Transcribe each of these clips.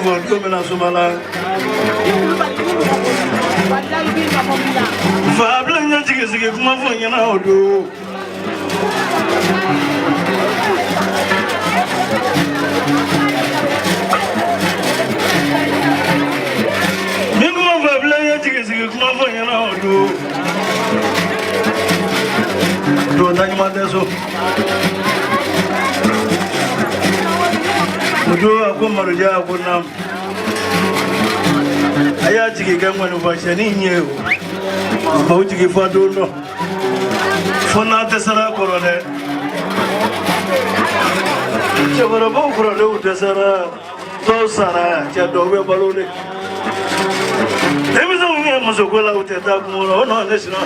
vote comme la Somala. Fabla nyachike kuma fanya na odo. Minguma fabla nyachike kuma fanya na odo. Do tani madeso. Odo akomaruja akonam. Aya chike gamwa no bashani nyewo. Bauti ke fado no. Fona tesara korone. Chebara bo korone tesara to sara cha dowe balone. Emizo mwe musokola uteta kumuro no nesino.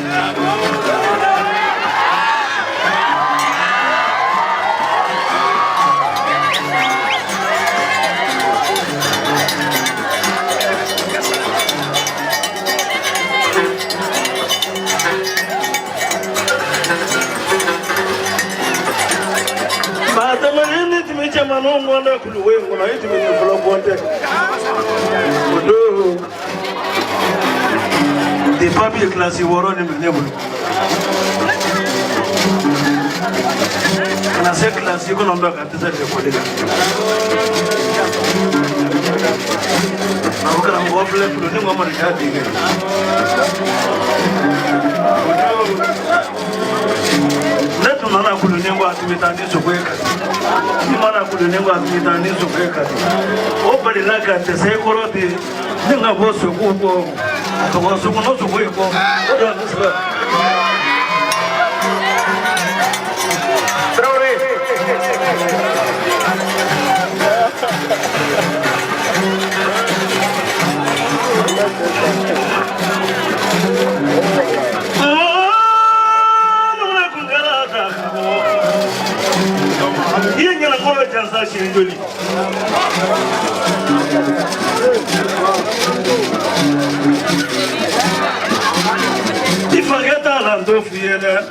Mano mwana kuluwe kuna iti mwenye vlogonte Odo Di papi klasi waroni mwenye vlo Kana se klasi kuna mba katisa lekolega Na wakana mwafle kulu ni mwama nijadike Letu nana kulu nengo atumita niso kweka Imana kulu nengo atumita niso kweka Opali laka tese koroti Nenga boso kuko Akawasu kunosu kweko Oda nisla Traore Il y a un peu de chez Joli. Il faut que tu aies un peu de fièvre.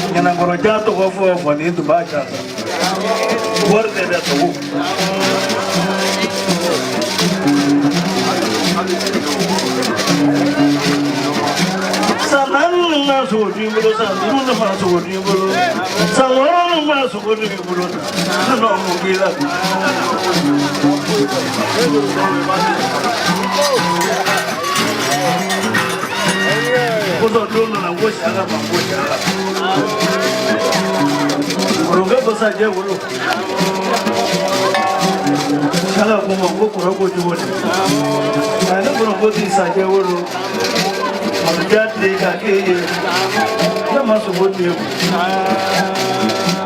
Il y a un peu de temps pour venir de Bacha. Voir que tu es tout. Sanan na so dimbolo sandu na ma so dimbolo sawara ma so dimbolo no mo gila Kodo dono na woshi aga ma woshi aga Roga bosa je wolo Kala ko mo ko ko jwoni Ana ko ko ti sa je wolo Jadi kaki, ya masuk bodoh.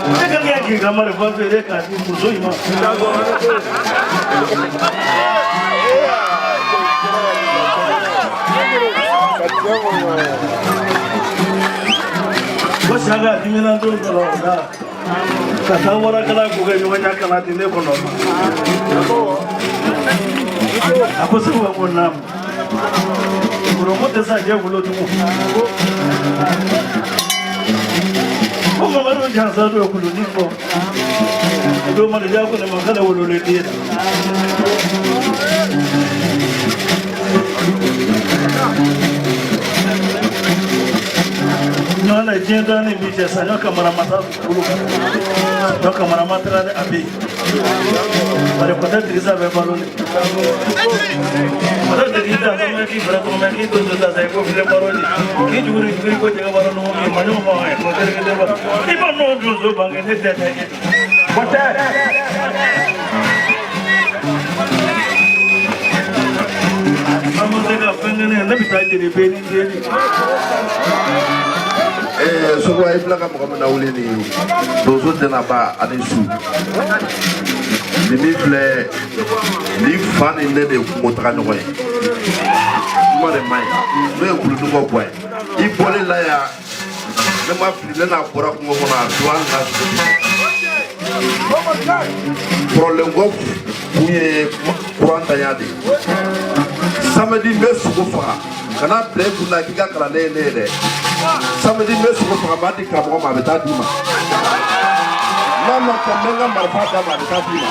Mereka ni lagi gambar favorit kaki musuh ima. Bos agak di mana tu kalau dah. Kata orang kalau bukan cuma nak kalau di ni pun apa semua pun nam. Promo desa je bolo tu. Como baru jasa tu aku ni ko. Do mana dia aku ni makala bolo le dia. Nona jenda ni bicha sana kamera mata bolo. Do kamera mata ada abi. Pada kota desa be bolo ni. Pada desa kami ki berapa kami ki tu desa saya ko bile bolo ni. Ki juri juri ko jaga bolo no ki manu mo hai. Kota ke desa. Iba no juzo bange ni desa. Kota. Kamu tega pengen ni bisa jadi beni jadi. Sogo ay blaga mo kama nawuli ni dozo dena ba anesu ni mi fle ni fan ni de mo tra no koy mo de mai no e kulu no boy I bole la ya ne ma fli le na pora ko mo na doan na problème go kuye kuranta ya de samedi mesu ko fa kana play kuna kika kala le samedi mesu ko fa ba di ka mo ma beta di ma Mama kamenga marfata marfati.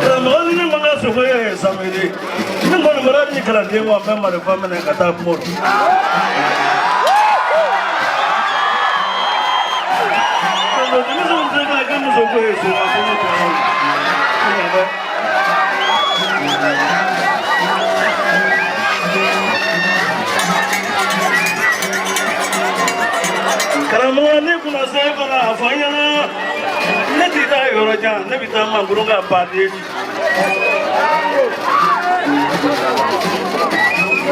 Ramani manga sokoya samedi. Ningona marani kala demo amema de famene kata moro. Karamani kuna sebara afanyana. Neti da yoroja, nebi ta mangurunga padi.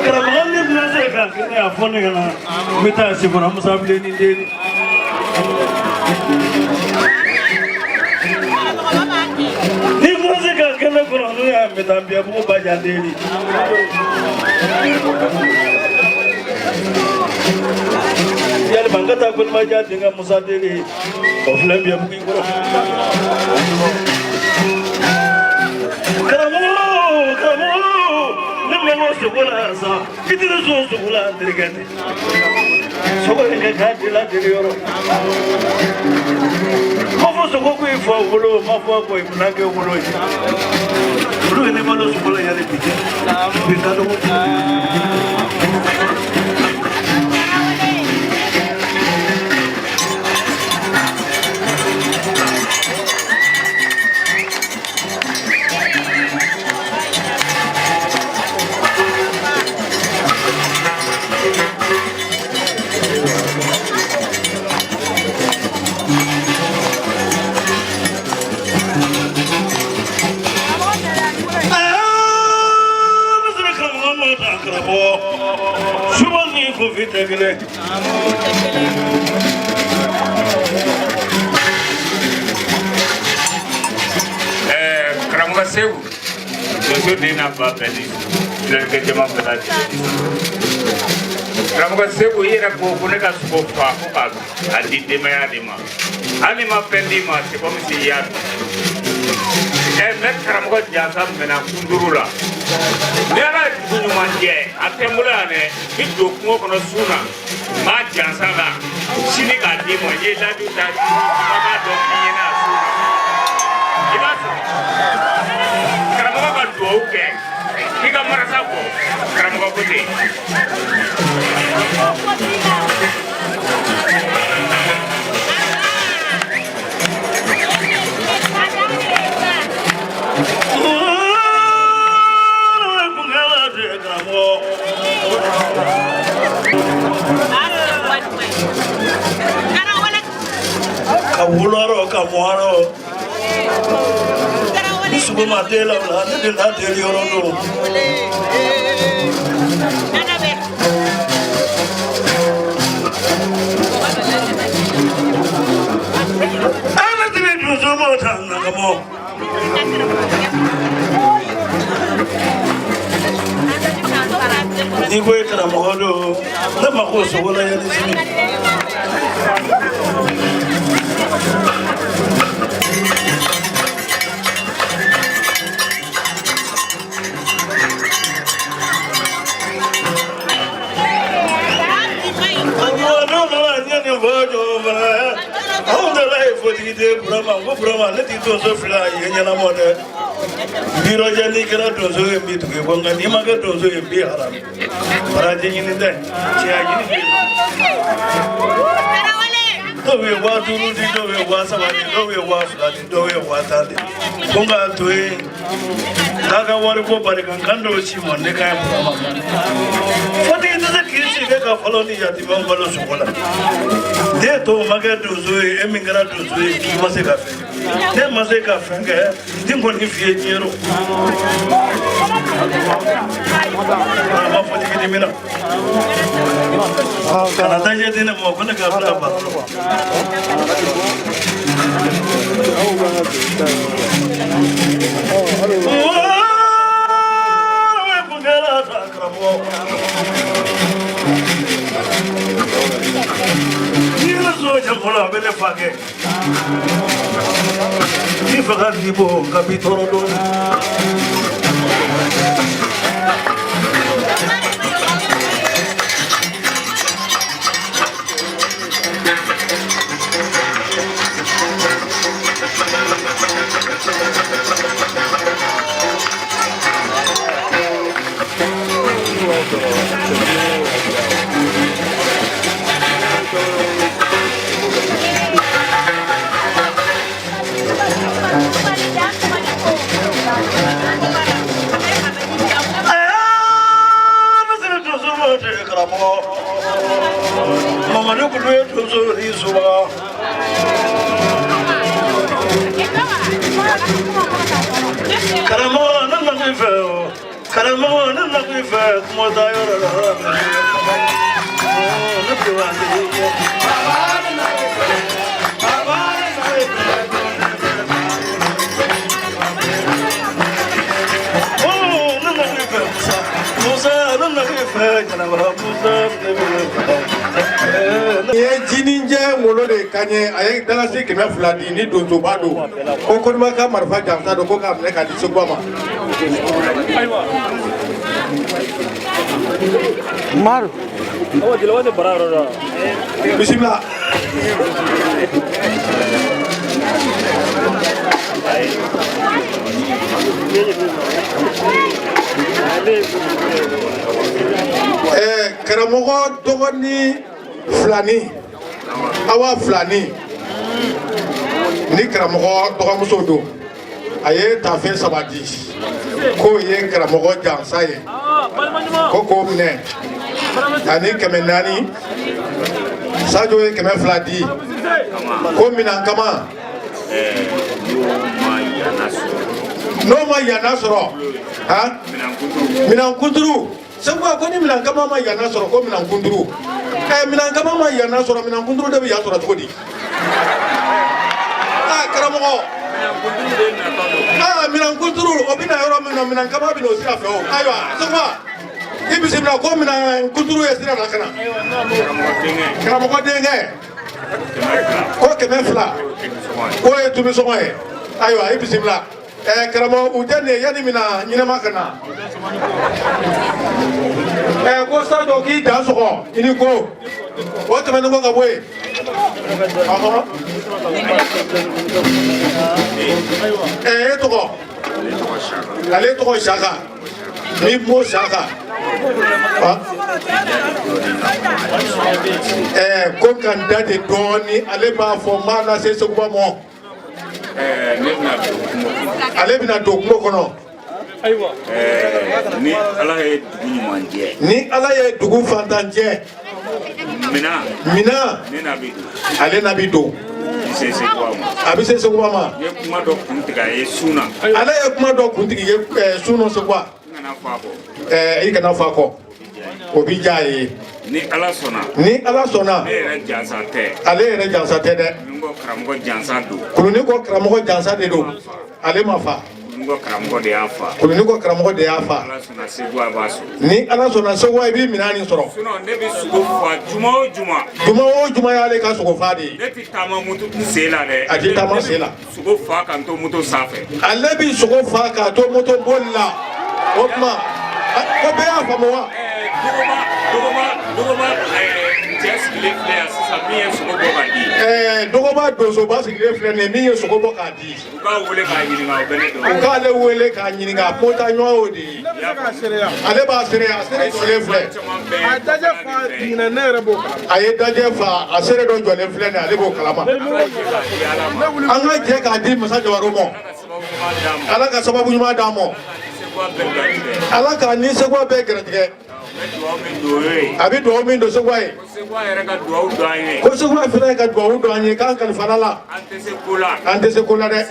Karamani kuna seka kene afanyana. Mita sibura musabile ni deni. Ni musika kene kuna nuya mita biya buku baja deni. Yali bangata kun maja dengan Musa deni. Oflem biya buku ingoro. Kamu, nemu sekolah sa. Itu sekolah terkait. Sekolah yang kaya diri orang. Mafu sekolah itu bulu, mafu aku itu lagi bulu. Bulu ini malu sekolah yang lebih. Bintang Keramat sewu, dosa dina bapeni, lerke jema belati. Keramat sewu ira ko ne ka suko fa ko ka adi dema ya dema. Ani ma pendi ma se ko mi ya. Met keramat jasa mena kundurula. Nera kunyu manje, atemula ne, hidu ko kono suna. Ma jasa ga, sini ka demo ye la du ta, ma do ni na suna. Keramat kan dua uke, kita merasa ko, keramat putih. Kabularo, kamuaro. Suku matela ulah ni dah deli orang tu. Anak tu itu semua tangan kamu. Ni kau itu nama kau tu, nama kau sekolah yang di sini. Brahma, let it also fly in Yanamode. Birojani cannot do so in between one and Yamaga do so in Biharam. Rajin in that. We want to do it, we want somebody, we want that, we want that. Bunga to it. Naga Wariko Barikando Simon, the kind of what is the kids you get a follow the Yatibambalo Sokola? They told Maga to Zoe, Emigra to Zoe, Maseka. They Maseka Franka, think on if you know. I'm for the minute. Canada didn't walk on a couple. If I got the book, Capitolo. Kanye aye dalasi keme fuladi ni donzo bado ko ko ma ka marfa jamsa do ko ka ne ka di sogwa ma mar o dilwa de bararo bismillah karamogo dogoni fulani awa fulani ni karamogo dɔgɔmuso don a ye tafe sabati k'o ye karamogo jansa ye ko k'o minɛ ani 400 Sadio ye 200 di ko minan kama n'o ma yana sɔrɔ ha minan kunturu Sengwa ko ni minan kama ma yana sɔrɔ ko minan kunturu minan kama ma yana sɔrɔ minan kunturu de bɛ yan sɔrɔ cogo di karamɔgɔ minan kunturu o bɛna yɔrɔ min na minan kama bɛ n'o sira fɛ o ayiwa Sengwa i bisimila ko minan kunturu ye sira la ka na karamɔgɔ denkɛ ko 200 k'o ye tumisɔngɔ ye ayiwa i bisimila karamɔgɔ u tɛ nin yani mina ɲinɛma ka na ko Sadio k'i dan sɔgɔ i ni ko o tɛmɛnen ko ka bɔ yen e tɔgɔ ale tɔgɔ Saka ni mo Saka ko kan da de dɔɔni ale b'a fɔ maa na se Seguba mɔ ale bɛna don kungo kɔnɔ ni Ala ye dugu ɲuman jɛ ni Ala ye dugu fantan jɛ mina ale na bi don a bɛ se Seguba ma ye kuma dɔ kuntigi a ye suna ale ye kuma dɔ kuntigi ye sunu Seguba i kana fɔ a kɔ o bi diya a ye ni Ala sɔnna ne yɛrɛ jansa tɛ ale yɛrɛ jansa tɛ dɛ ni ko karamɔgɔ jansa don kuluni ko karamɔgɔ jansa de don ale ma fa ni ko karamɔgɔ de y'a fa kuluni ko karamɔgɔ de y'a fa Ala sɔnna Seguba b'a sɔrɔ ni Ala sɔnna Seguba i b'i minɛ nin sɔrɔ sinon ne bɛ sogo fa juma o juma y'ale ka sogo fa de ye ne tɛ taama moto sen la dɛ a tɛ taama sen la sogo fa k'an to moto sanfɛ ale bi sogo fa k'a to moto boli la o tuma ko bɛɛ y'a faamu wa dɔgɔba cɛ sigilen filɛ yan sisan min ye sogo bɔ k'a di dɔgɔba donsoba sigilen filɛ nin ye min ye sogo bɔ k'a di u k'a wele k'a ɲininka o bɛ ne dɔn u k'ale wele k'a ɲininka mɔta ɲɔgɔn o de ye ale b'a seere a seere jɔlen filɛ a dajɛ fa ɲinɛ ne yɛrɛ b'o a ye dajɛ fa a seere dɔ jɔlen filɛ nin ale b'o kalama an ka jɛ k'a di masa Jawaro ma Ala ka sababu ɲuman d'a ma Ala k'a ni Seguba bɛɛ gɛrɛtigɛ a bɛ dugawu min don Seguba ye ko Seguba fana ka dugawu don an ye k'an kalifa Ala la an tɛ se ko la dɛ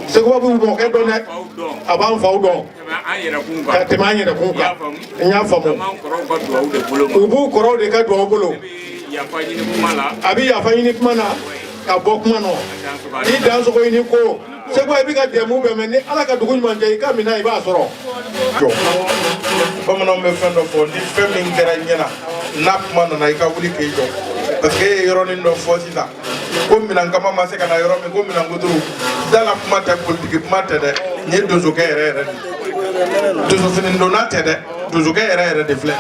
Seguba b'u mɔkɛ dɔn dɛ a b'an faw dɔn ka tɛmɛ an yɛrɛkun kan n y'a faamu u b'u kɔrɔw de ka dugawu bolo a bɛ yafa ɲini kuma na ka bɔ kuma nɔ i dan sogo ɲini ko Seguba i bɛ ka dɛmɛ bɛɛ mɛ ni Ala ka dugu ɲuman jɛ i ka minɛ i b'a sɔrɔ. Bamananw bɛ fɛn dɔ fɔ ni fɛn min kɛra ɲɛna n'a kuma nana i ka wuli k'i jɔ parce que e ye yɔrɔnin dɔ fɔ sisan ko minan kama ma se ka na yɔrɔ min ko minan kuturu dala kuma tɛ politiki kuma tɛ dɛ nin ye donsokɛ yɛrɛ yɛrɛ de dusufini donna tɛ dɛ dusukɛ yɛrɛ yɛrɛ de filɛ